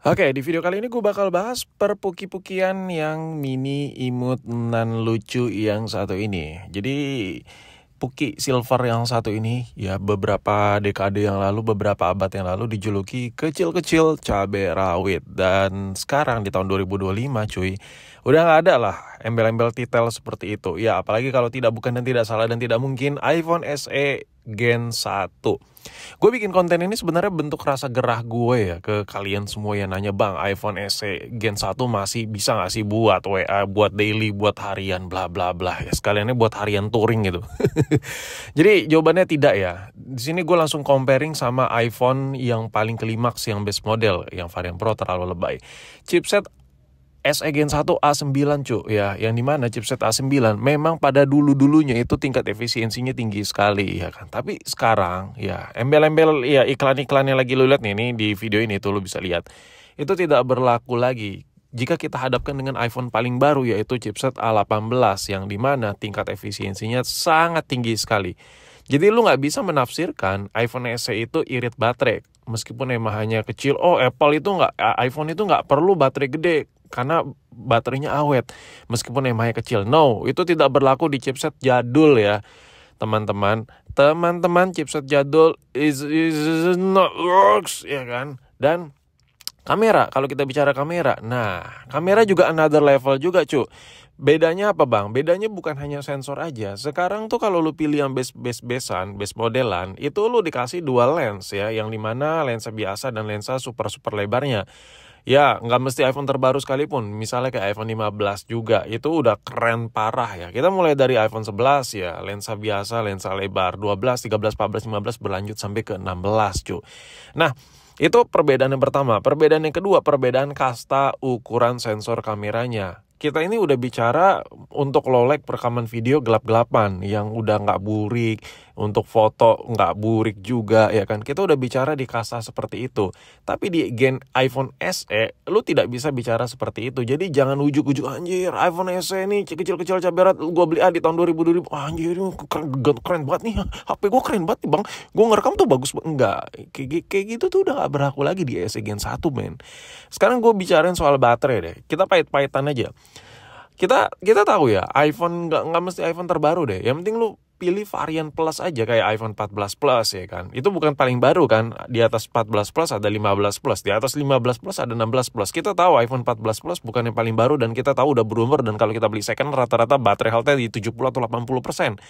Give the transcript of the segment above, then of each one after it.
Oke, di video kali ini gue bakal bahas perpuki-pukian yang mini imut nan lucu yang satu ini. Jadi Puki Silver yang satu ini ya beberapa dekade yang lalu, beberapa abad yang lalu dijuluki kecil-kecil cabai rawit. Dan sekarang di tahun 2025 cuy, udah gak ada lah embel-embel titel seperti itu. Ya apalagi kalau tidak bukan dan tidak salah dan tidak mungkin iPhone SE Gen 1. Gue bikin konten ini sebenarnya bentuk rasa gerah gue ya ke kalian semua yang nanya, "Bang, iPhone SE Gen 1 masih bisa gak sih buat WA, buat daily, buat harian, bla bla bla." Ya sekaliannya buat harian touring gitu. Jadi jawabannya tidak ya. Di sini gue langsung comparing sama iPhone yang paling klimaks, yang base model, yang varian Pro terlalu lebay. Chipset SE Gen 1 A9 cu ya, yang dimana chipset A9 memang pada dulu-dulunya itu tingkat efisiensinya tinggi sekali ya kan. Tapi sekarang ya embel-embel ya iklan-iklan yang lagi lu lihat nih di video ini tuh lu bisa lihat. Itu tidak berlaku lagi jika kita hadapkan dengan iPhone paling baru, yaitu chipset A18 yang dimana tingkat efisiensinya sangat tinggi sekali. Jadi lu nggak bisa menafsirkan iPhone SE itu irit baterai meskipun emang hanya kecil. Oh, Apple itu nggak, iPhone itu nggak perlu baterai gede karena baterainya awet meskipun emangnya kecil. No, itu tidak berlaku di chipset jadul ya teman-teman. Chipset jadul is not works ya kan. Dan kamera, kalau kita bicara kamera, nah kamera juga another level juga cu. Bedanya apa bang? Bedanya bukan hanya sensor aja. Sekarang tuh kalau lu pilih yang base modelan, itu lu dikasih dual lens ya, yang dimana lensa biasa dan lensa super lebarnya. Ya, nggak mesti iPhone terbaru sekalipun. Misalnya kayak iPhone 15 juga, itu udah keren parah ya. Kita mulai dari iPhone 11 ya, lensa biasa, lensa lebar, 12, 13, 14, 15, berlanjut sampai ke 16 cu. Nah, itu perbedaan yang pertama. Perbedaan yang kedua, perbedaan kasta ukuran sensor kameranya. Kita ini udah bicara untuk low light perekaman video gelap-gelapan yang udah nggak burik, untuk foto nggak burik juga ya kan. Kita udah bicara di kasta seperti itu. Tapi di gen iPhone SE lu tidak bisa bicara seperti itu. Jadi jangan ujuk-ujuk, anjir iPhone SE nih kecil-kecil caberat gue beli di tahun 2020. Anjir keren banget nih, HP gue keren banget nih bang, gue ngerekam tuh bagus banget. Enggak, kayak gitu tuh udah gak berlaku lagi di SE Gen 1 men. Sekarang gue bicarain soal baterai deh. Kita pahit-pahitan aja. Kita tahu ya, iPhone nggak mesti iPhone terbaru deh. Yang penting lu pilih varian plus aja kayak iPhone 14 Plus ya kan. Itu bukan paling baru kan. Di atas 14 Plus ada 15 Plus, di atas 15 Plus ada 16 Plus. Kita tahu iPhone 14 Plus bukan yang paling baru dan kita tahu udah berumur, dan kalau kita beli second rata-rata baterai health-nya di 70 atau 80%.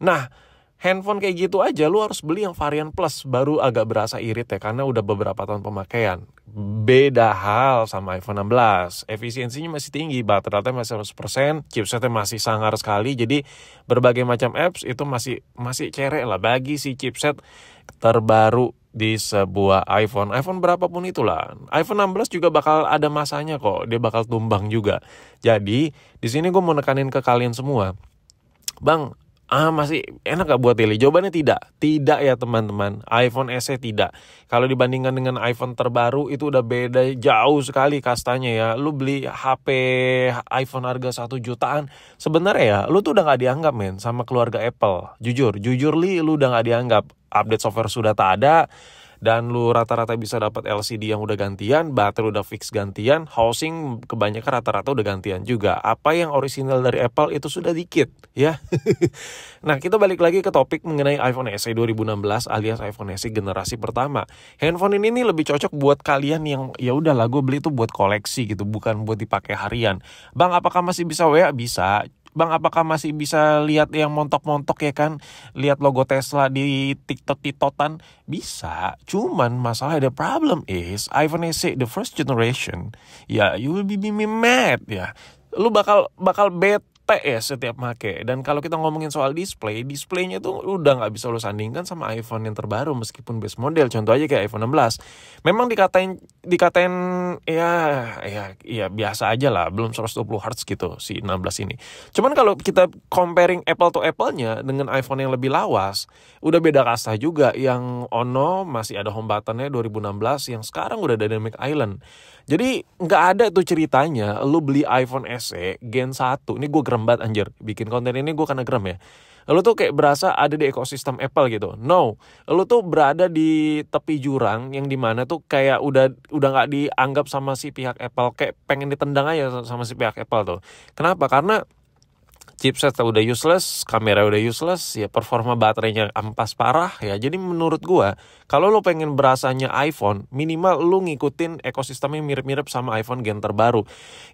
Nah, handphone kayak gitu aja lu harus beli yang varian plus, baru agak berasa irit ya karena udah beberapa tahun pemakaian. Beda hal sama iPhone 16, efisiensinya masih tinggi, baterainya masih 100%, chipsetnya masih sangar sekali. Jadi berbagai macam apps itu masih cerek lah bagi si chipset terbaru di sebuah iPhone berapapun itulah. iPhone 16 juga bakal ada masanya kok, dia bakal tumbang juga. Jadi di sini gue mau nekanin ke kalian semua, bang, masih enak gak buat daily? Jawabannya tidak ya teman-teman. iPhone SE tidak. Kalau dibandingkan dengan iPhone terbaru itu udah beda jauh sekali kastanya ya. Lu beli HP iPhone harga 1 jutaan, sebenarnya ya lu tuh udah gak dianggap men sama keluarga Apple. Jujur lu udah gak dianggap. Update software sudah tak ada, dan lu rata-rata bisa dapat LCD yang udah gantian, baterai udah fix gantian, housing kebanyakan rata-rata udah gantian juga. Apa yang orisinal dari Apple itu sudah dikit ya. Nah, kita balik lagi ke topik mengenai iPhone SE 2016 alias iPhone SE generasi pertama. Handphone ini nih lebih cocok buat kalian yang ya udahlah gue beli itu buat koleksi gitu, bukan buat dipakai harian. Bang, apakah masih bisa WA? Bisa. Bang, apakah masih bisa lihat yang montok-montok ya kan? Lihat logo Tesla di TikTok-tiktokan? Bisa. Cuman masalah, the problem is iPhone SE the first generation. Ya, you will be mad ya. Lu bakal bete ya setiap make. Dan kalau kita ngomongin soal displaynya tuh udah nggak bisa lu sandingkan sama iPhone yang terbaru meskipun base model. Contoh aja kayak iPhone 16. Memang dikatain ya biasa aja lah, belum 120 Hz gitu si 16 ini. Cuman kalau kita comparing apple to apple-nya dengan iPhone yang lebih lawas, udah beda kasta juga. Yang Ono masih ada home button-nya 2016, yang sekarang udah dynamic island. Jadi nggak ada tuh ceritanya lu beli iPhone SE Gen 1. Ini gue gerem banget anjir, bikin konten ini gue karena gerem ya. Lu tuh kayak berasa ada di ekosistem Apple gitu. No, lu tuh berada di tepi jurang yang dimana tuh kayak udah nggak dianggap sama si pihak Apple, kayak pengen ditendang aja sama si pihak Apple tuh. Kenapa? Karena chipset udah useless, kamera udah useless, ya performa baterainya ampas parah ya. Jadi menurut gua, kalau lo pengen berasanya iPhone, minimal lo ngikutin ekosistemnya mirip-mirip sama iPhone gen terbaru.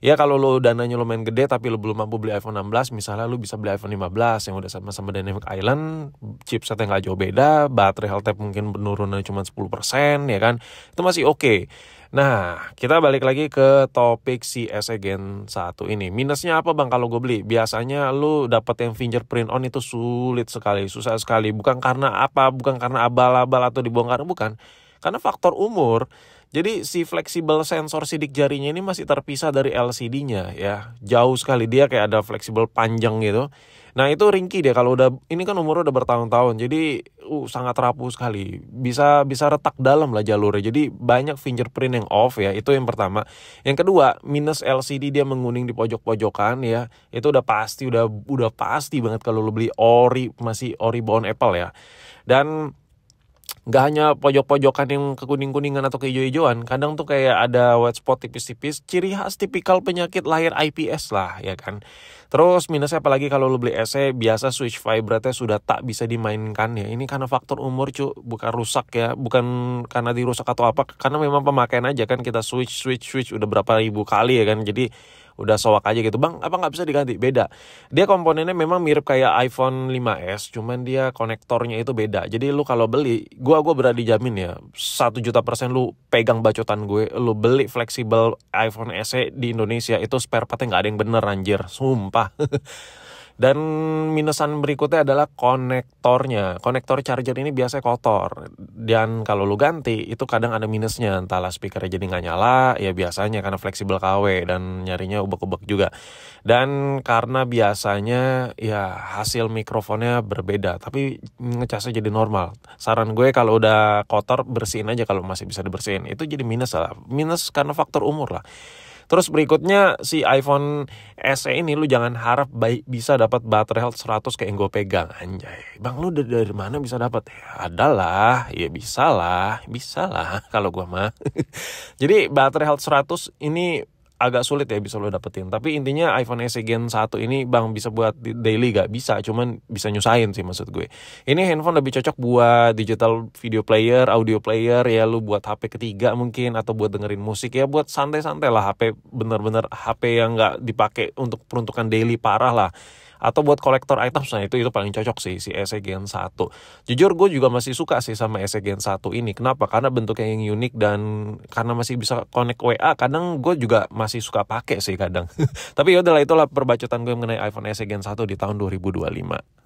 Ya kalau lo dananya lumayan gede tapi lo belum mampu beli iPhone 16, misalnya lo bisa beli iPhone 15 yang udah sama-sama Dynamic Island, chipsetnya nggak jauh beda, baterai health life mungkin penurunannya cuma 10% ya kan. Itu masih oke. Nah, kita balik lagi ke topik si SE Gen 1 ini. Minusnya apa bang kalau gue beli? Biasanya lu dapet yang fingerprint on itu sulit sekali, susah sekali. Bukan karena apa, bukan karena abal-abal atau dibongkar, bukan. Karena faktor umur. Jadi si fleksibel sensor sidik jarinya ini masih terpisah dari LCD-nya ya. Jauh sekali, dia kayak ada fleksibel panjang gitu. Nah itu ringkih deh kalau udah, ini kan umurnya udah bertahun-tahun, jadi sangat rapuh sekali, bisa retak dalam lah jalurnya, jadi banyak fingerprint yang off ya, itu yang pertama. Yang kedua, minus LCD dia menguning di pojok-pojokan ya, itu udah pasti banget kalau lo beli masih ori bawaan Apple ya. Dan nggak hanya pojok-pojokan yang kekuning-kuningan atau kehijau-hijauan, kadang tuh kayak ada white spot tipis-tipis, ciri khas tipikal penyakit lahir IPS lah ya kan. Terus minusnya apalagi kalau lu beli SE, biasa switch vibrate sudah tak bisa dimainkan ya. Ini karena faktor umur bukan rusak ya, bukan karena dirusak atau apa, karena memang pemakaian aja kan, kita switch udah berapa ribu kali ya kan. Jadi udah soak aja gitu, bang apa nggak bisa diganti? Beda, dia komponennya memang mirip kayak iPhone 5s, cuman dia konektornya itu beda. Jadi lu kalau beli, gua berani jamin ya 1.000.000% lu pegang bacotan gue, lu beli fleksibel iPhone SE di Indonesia itu spare partnya nggak ada yang bener anjir, sumpah. Dan minusan berikutnya adalah konektornya. Konektor charger ini biasanya kotor. Dan kalau lu ganti, itu kadang ada minusnya. Entahlah speakernya jadi nggak nyala, ya biasanya karena fleksibel KW dan nyarinya ubek-ubek juga. Dan karena biasanya ya hasil mikrofonnya berbeda, tapi ngecasnya jadi normal. Saran gue kalau udah kotor, bersihin aja kalau masih bisa dibersihin. Itu jadi minus lah. Minus karena faktor umur lah. Terus berikutnya si iPhone SE ini lu jangan harap bisa dapat baterai health 100 kayak yang gue pegang. Anjay, bang lu dari mana bisa dapat? Ya, adalah, ya bisa lah kalau gue mah. Jadi baterai health 100 ini agak sulit ya bisa lo dapetin. Tapi intinya iPhone SE Gen 1 ini bang bisa buat daily gak? Bisa, cuman bisa nyusahin sih maksud gue. Ini handphone lebih cocok buat digital video player, audio player ya, lu buat HP ketiga mungkin, atau buat dengerin musik ya, buat santai-santai lah. HP bener-bener HP yang gak dipakai untuk peruntukan daily parah lah. Atau buat kolektor items, nah itu paling cocok sih si SE Gen 1. Jujur gue juga masih suka sih sama SE Gen 1 ini. Kenapa? Karena bentuknya yang unik dan karena masih bisa connect WA, kadang gue juga masih suka pakai sih kadang. Tapi yaudahlah, itulah perbacotan gue mengenai iPhone SE Gen 1 di tahun 2025.